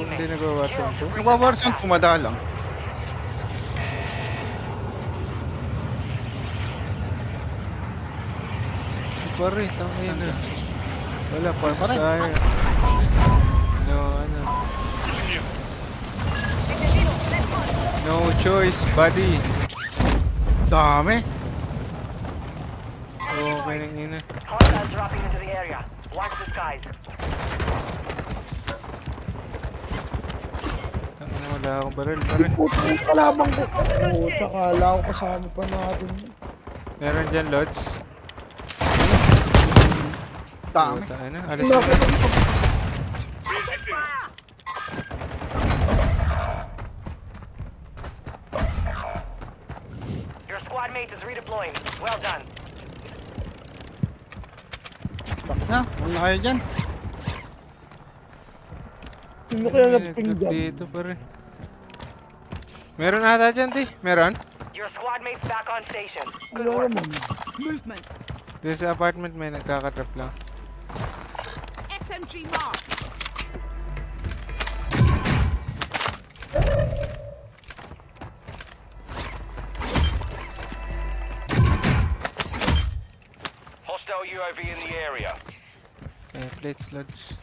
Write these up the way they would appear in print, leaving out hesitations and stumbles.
Hindi nagwa-warzone 2. Nagwa-warzone, madalang. Pare, tangin na. Wala, parts Pare. tayo. No, ano. No choice, buddy. Dami. Okay nang ina. Hostiles dropping into the area. Watch the skies. Tangin na, wala akong baril, pare. Puto yung kalabang ko. Oo, tsaka ala ko kasama pa natin. Meron dyan, Lods. Dami. Puta, ano? Alis mo na. Your squad mate is redeploying. Well done. Bak na, wala kayo dyan. Sino kaya May nagping nag-loot dyan? dito, pare. Meron ata dyan, ti. Meron? Your squad mate's back on station. Good Wala work. naman. Movement. Dito sa apartment may nagkakatrap lang. SMG mark. Hostile UAV in the area. Okay, plates, Lods.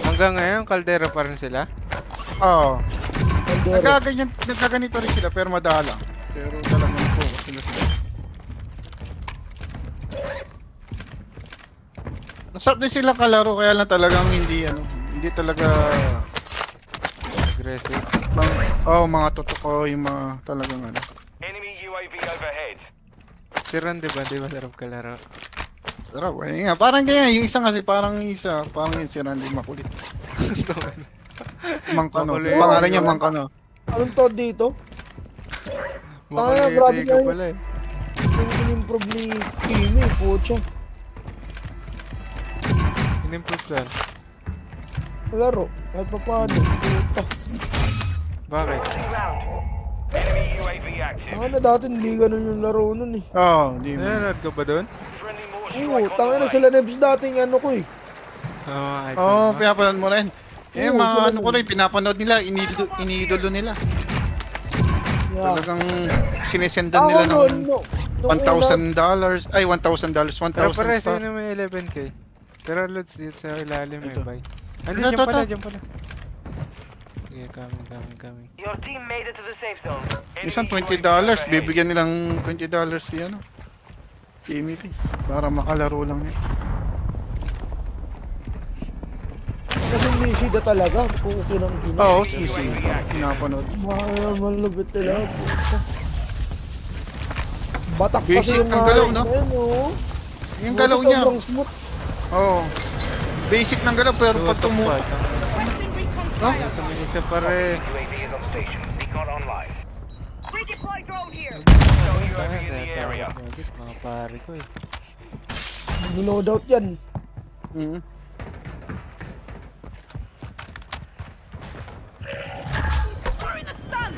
Hanggang ngayon, kaldera pa rin sila. Oo. Caldero. Nagkaganito rin sila pero madalang. Pero talagang focus sila. Masarap din sila kalaro kaya lang talagang hindi talaga Aggressive. mga totoo yung mga talagang Enemy UAV overhead. Si Ron, diba? Di ba sarap kalaro? Sarap eh nga, parang ganyan, yung parang yung si Randy makulit. Mangkano. Makulit. Pangalan niya Mangkano. Anong to dito? Makulit grabe ka kayo. pala eh. Yung in-improve ni Kimi, pucha. In-improve saan? Laro, kahit pa paano. Puta. Bakit? Closing round. Enemy UAV active. Tanga na dati hindi ganun yung laro nun eh. Oo, di mo. Nanonood ka ba doon? Friendly more Oo, strike on tanga the na way. sila Nebs dating ano ko eh. Oo, item Oo, mo. pinapanood mo rin. Eh, Oo, mga sila ano ko rin, pinapanood nila, iniidolo nila. Yeah. Talagang sinisendan nila ng $1,000. Ay, $1,000. Pero 1,000 pare, star. sino may 11k? Pero Lods, dito sa ilalim may Ito. buy. Ito, Andi, dyan ito, pala, ito. dyan pala. Sige, coming. Your team made it to the safe zone. Isang Enemy $20, UAV overhead. bibigyan nilang $20 si PMP. Para makalaro lang yun. Kasi Nishida talaga, kung kinang-kina. Oo, pinapanood. Mahal, malupit nila, puta. Batak kasi Basic yung ang galaw, no? na yun, oh. Yung galaw niya, Sobrang smooth. oo. Basic ng galaw, pero pag Tutok pa, tangina. Requesting recon No? fire. Kami isa pare. UAV is on station. Beacon online. Redeploy drone here. Hostile UAV in the area. Mga pare ko eh. Niloadout yan. Mhm. Throwing a stun.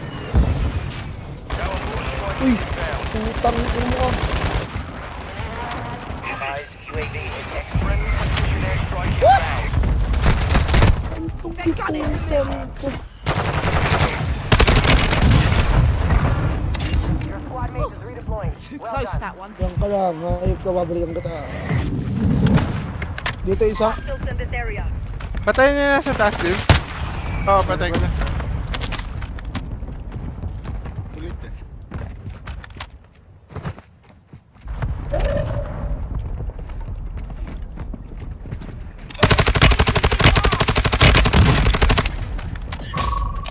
Uy, putang ino ah. UAV is friendly precision airstrike inbound. Itong putang to. Your squad mate is redeploying. Too Well close done. that one. Yan ka lang, ayop ka, babalikan kita. Dito isa. Hostiles in this area. Patayin niya na sa taas, Dave. Oo, patay ko. Ulit eh.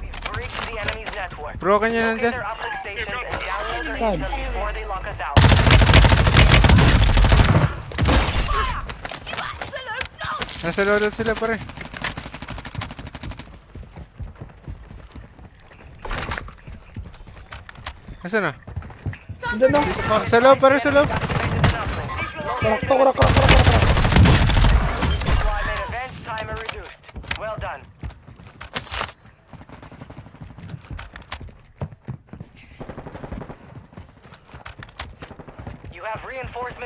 We've breached the enemy's network. Broken niya Locate nandyan. their uplink stations and download their Saan? intel before they lock us out. Absolute nonsense. Nasa loadout sila pare. Nasaan na? Hindi na. Sa loob pare, sa loob. Karak to, karak. Squad mate events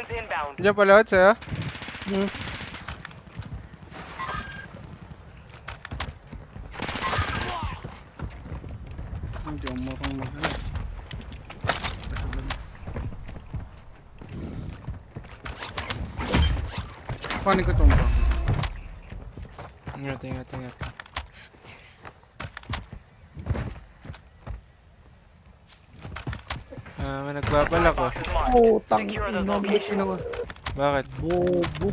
Reinforcements inbound. Diyan pala sa'yo? Hmm. Hindi ako marunong mag Paano ko tumba? Ingat. May nagbabalak ko. Box is marked. Putang Secure the ina, location. Bakit? bobo.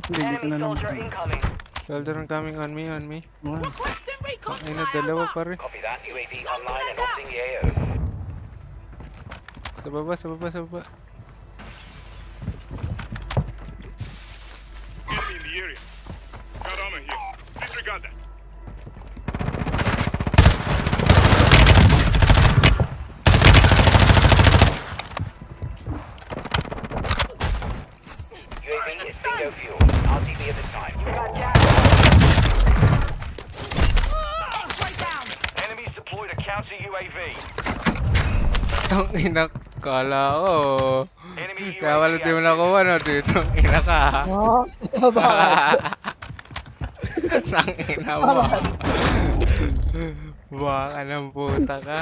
Hindi ko Enemy na naman. soldier incoming. Soldier coming on me. Requesting recon Ay na, dalawa pa rin. Copy that. UAV online and orbiting the AO. Sa baba. Enemy in the area. Got armor here. Disregard that. UAV is bingo fuel. RTB at this time. X-ray down. Enemies deployed a counter UAV. Ang ina, kala ko. Enemy Kaya wala UAV di mo nakuha, no? Dito, ang ina ka. Ah, bakit? Ang ina mo. Baka ng puta ka.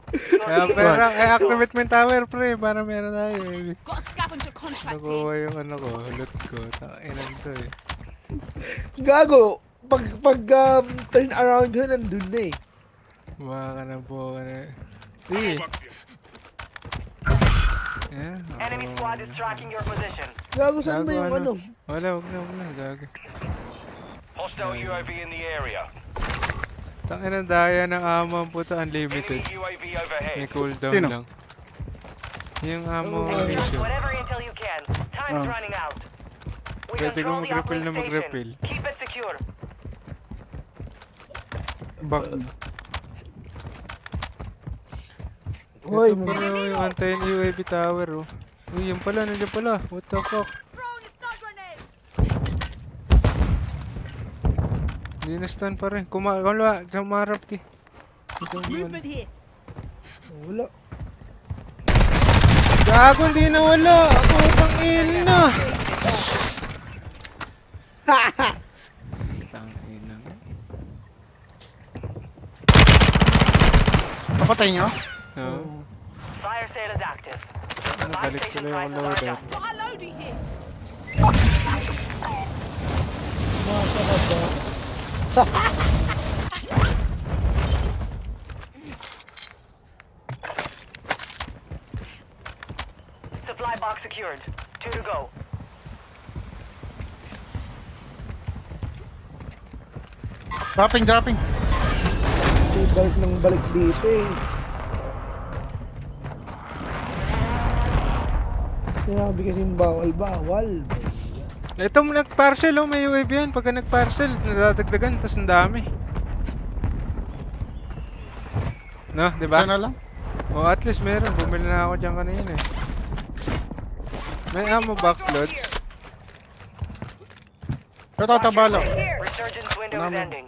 Kaya pera, activate mo yung tower, pre. Para meron tayo. Got a scavenger contract here. Nakuha yung ano ko, loot ko. Takinan to eh. Gago. Pag turn around yun, nandun na eh. Baka ng puta na eh. Back here. Yeah, Enemy squad is tracking your position. Gago, saan ba Gago, yung ano? ano? Wala, wag na. Gago. Hostile UAV in the area. Takinan daya ng ammo ang puta, unlimited. Enemy UAV May overhead. cooldown Sino? lang. Yung ammo Oh, mission. Whatever intel you can. Time's Ah. running out. We Pwede control kong the mag-refill na uplink mag-refill. station. Keep it secure. Back. Hoy, Ito pala yung antayin UAV tower oh. Uy, yan pala, nandiyan pala. What the fuck? Throwing a stun grenade. Hindi na stun pa rin. Kumarap di. Movement here. wala. Gago, hindi na wala. Ako pang ina. Tang ina. Napatay niyo? No. Fire sale is active. Ano, Buy balik station tuloy yung prices are loadout. adjusted. Got a loadie here. Nasa ka ba? Supply box secured. 2 to go. Dropping. Hindi balik ng balik dito eh. Sinabi kasi bawal. Ito mo nag-parcel oh, may UAV yan. Pagka nag-parcel, nadadagdagan, tas ang dami. No, di ba? Diyan na lang. O at least meron. Bumili na ako dyan kanina eh. May ammo box loads. Pero tatabala. Resurgence window is Naman. ending.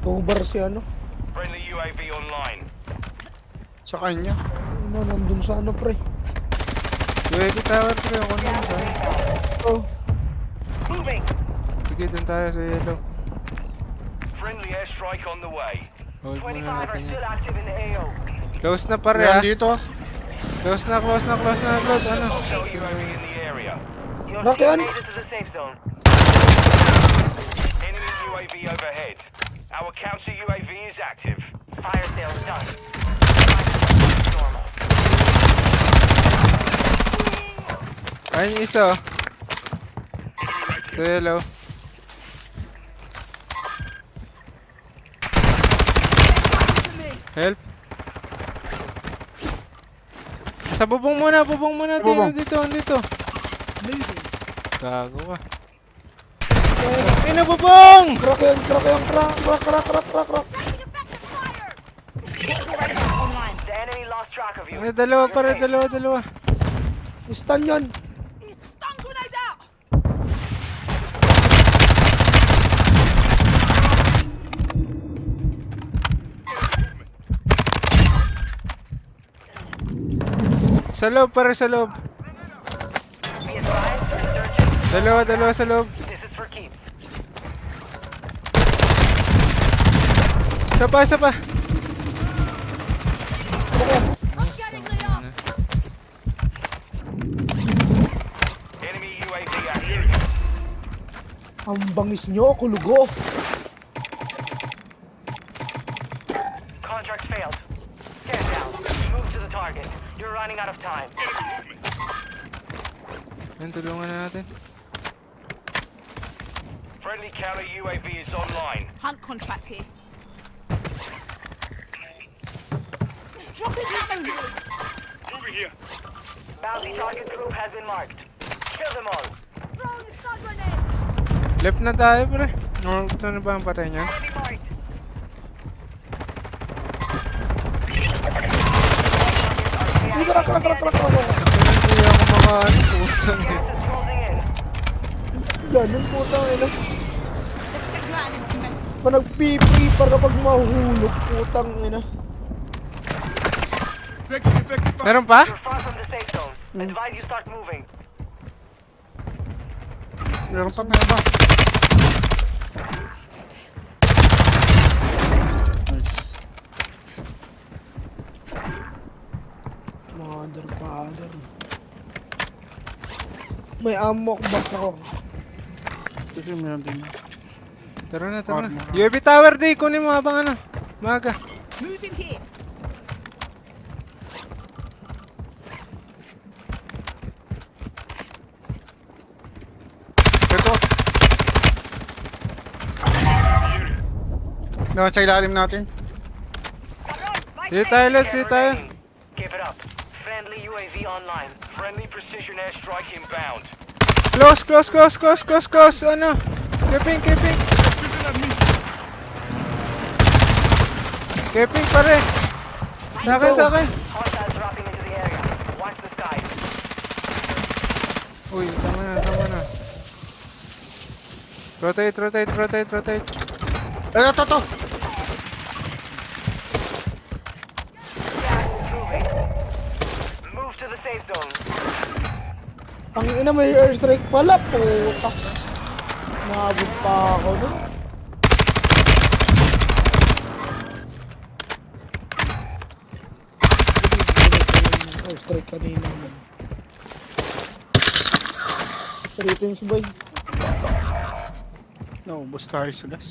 Over si ano. Friendly UAV online. Sa kanya. Ano, nandun sa ano pre. UAV tower pre, ako na yun tayo. Oh, Moving. Sige, dun tayo sa yellow. Friendly airstrike on the way. Hold 25 muna are natin still yan. active in the AO. Close na pare Yan ah. dito. Close na. Load, ano? Hostile UAV in the area. Your Knock team yan. made it to the safe zone. Enemy UAV overhead. Our counter UAV is active. Fire sale done. Normal. Ayun yung isa oh. Sa yellow. Help. Sa bubong muna. Bubong. Dito. Gago ka. Ina bubong! crack. Online. The enemy lost track of you. Ano, dalawa pare, dalawa. Stun yan. Stun grenade out. Sa loob, pare, sa loob. Be advised, resurgence. Dalawa sa loob. This is for keeps. Isa pa. I'm getting lit up. Enemy UAV active. Ang bangis nyo, kulugo. Contract failed. Stand down. Move to the target. You're running out of time. Yan, tulungan na natin. Friendly counter UAV is online. Hunt contract here. Dropping ammo here. Moving here. Bounty target group has been marked. Kill them all. Throwing a stun grenade. Left na tayo, pre. Ito na ba ang patay niya? Enemy marked. Hindi ka Hindi ako makaano. Putang eh. Gas is closing in. Ganun po ina. Let's get you out of this mess. Pa nagpipi pa kapag mahulog, putang ina. Taking effective fire. Meron pa? You're far from the safe zone. Advise you start moving. Meron pa. Nice. Mother father. May amok back ako. Kasi meron din. Tara na. Armor. UAV tower, di. Kunin mo habang ano. Maga. Moving here. Ito. Naman sa ilalim natin. Dito tayo, let's Scan dito tayo. remaining. Give it up. Friendly UAV online. Friendly precision airstrike inbound. Close. Ano? Keeping. Keeping, pare. Sa akin. Hostiles dropping into the area. Watch the skies. Uy, tama na. Rotate. Ay, ito. Gas is moving. Move to the safe zone. Ang ina may airstrike pala, puta. Nabot pa ako nun. Airstrike kanina nun. Ratings boy. Naubos tayo sa gas.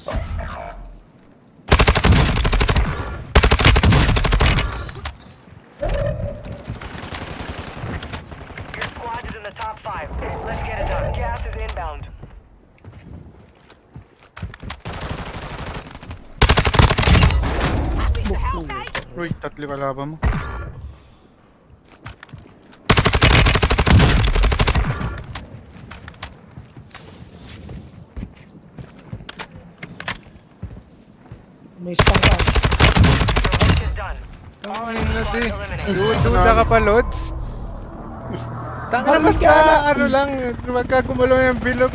Your squad is in the top 5. Let's get it done. Gas is inbound. Happy to help, eh? Uy, tatlo kalaban mo. May stang ka. Your work is done. Ay, na di. Eliminated. Duda ka pa, Lods. Tanga Parang basta, ka- ano lang, magkagumulo yung bilog,